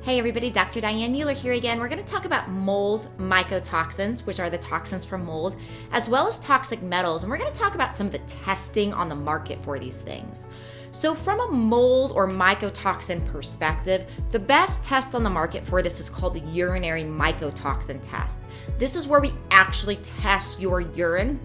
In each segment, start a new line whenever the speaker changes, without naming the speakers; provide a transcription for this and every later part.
Hey everybody, Dr. Diane Mueller here again. We're going to talk about mold mycotoxins, which are the toxins from mold, as well as toxic metals. And we're going to talk about some of the testing on the market for these things. So from a mold or mycotoxin perspective, the best test on the market for this is called the urinary mycotoxin test. This is where we actually test your urine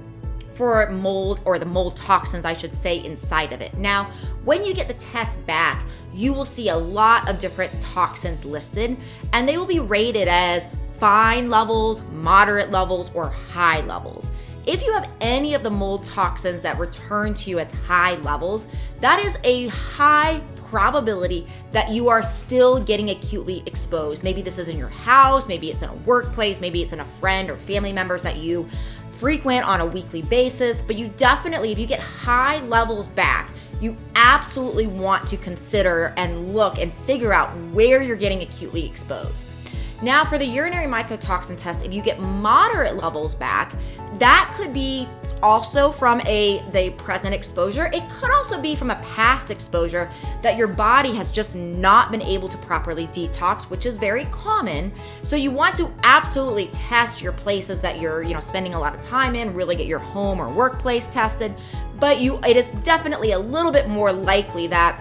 for mold, or the mold toxins, I should say, inside of it. Now, when you get the test back, you will see a lot of different toxins listed, and they will be rated as fine levels, moderate levels, or high levels. If you have any of the mold toxins that return to you as high levels, that is a high probability that you are still getting acutely exposed. Maybe this is in your house, maybe it's in a workplace, maybe it's in a friend or family members that you frequent on a weekly basis, but you definitely, if you get high levels back, you absolutely want to consider and look and figure out where you're getting acutely exposed. Now, for the urinary mycotoxin test, if you get moderate levels back, that could be also from the present exposure. It could also be from a past exposure that your body has just not been able to properly detox, which is very common. So you want to absolutely test your places that you're spending a lot of time in, really get your home or workplace tested. But it is definitely a little bit more likely that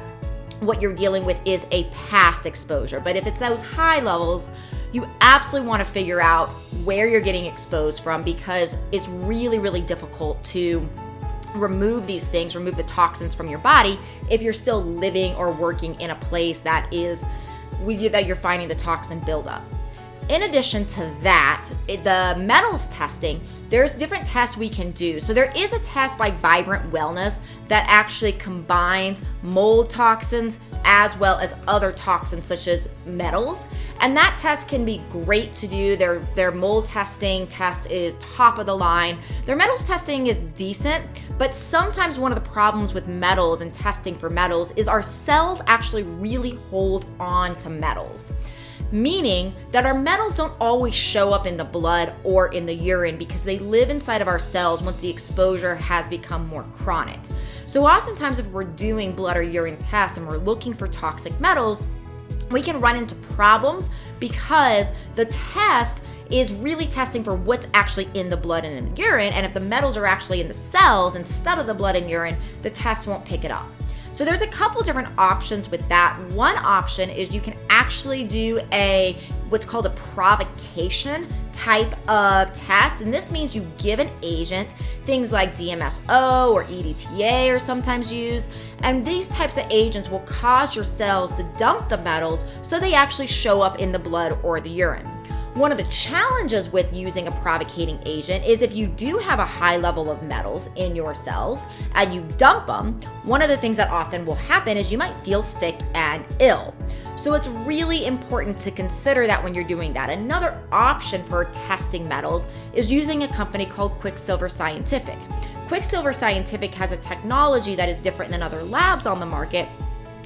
what you're dealing with is a past exposure. But if it's those high levels, you absolutely want to figure out where you're getting exposed from, because it's really, really difficult to remove these things, remove the toxins from your body if you're still living or working in a place that you're finding the toxin buildup. In addition to that, the metals testing, there's different tests we can do. So there is a test by Vibrant Wellness that actually combines mold toxins as well as other toxins such as metals. And that test can be great to do. Their mold testing test is top of the line. Their metals testing is decent, but sometimes one of the problems with metals and testing for metals is our cells actually really hold on to metals. Meaning that our metals don't always show up in the blood or in the urine because they live inside of our cells once the exposure has become more chronic. So oftentimes if we're doing blood or urine tests and we're looking for toxic metals, we can run into problems because the test is really testing for what's actually in the blood and in the urine. And if the metals are actually in the cells instead of the blood and urine, the test won't pick it up. So there's a couple different options with that. One option is you can actually do what's called a provocation type of test. And this means you give an agent, things like DMSO or EDTA are sometimes used. And these types of agents will cause your cells to dump the metals so they actually show up in the blood or the urine. One of the challenges with using a provocating agent is if you do have a high level of metals in your cells and you dump them, one of the things that often will happen is you might feel sick and ill. So it's really important to consider that when you're doing that. Another option for testing metals is using a company called Quicksilver Scientific. Quicksilver Scientific has a technology that is different than other labs on the market.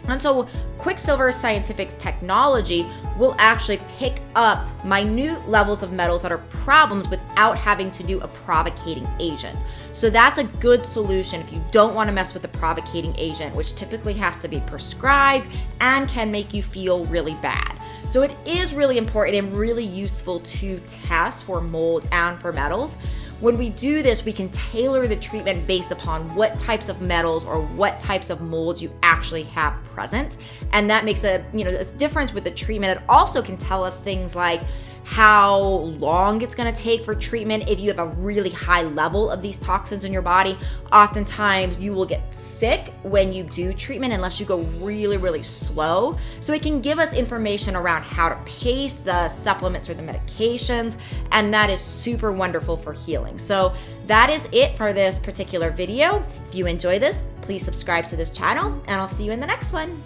And so Quicksilver Scientific's technology will actually pick up minute levels of metals that are problems without having to do a provocating agent. So that's a good solution if you don't want to mess with a provocating agent, which typically has to be prescribed and can make you feel really bad. So it is really important and really useful to test for mold and for metals. When we do this, we can tailor the treatment based upon what types of metals or what types of molds you actually have present. And that makes a difference with the treatment. It also can tell us things like how long it's going to take for treatment. If you have a really high level of these toxins in your body, oftentimes you will get sick when you do treatment unless you go really, really slow. So it can give us information around how to pace the supplements or the medications, and that is super wonderful for healing. So that is it for this particular video. If you enjoy this, please subscribe to this channel, and I'll see you in the next one.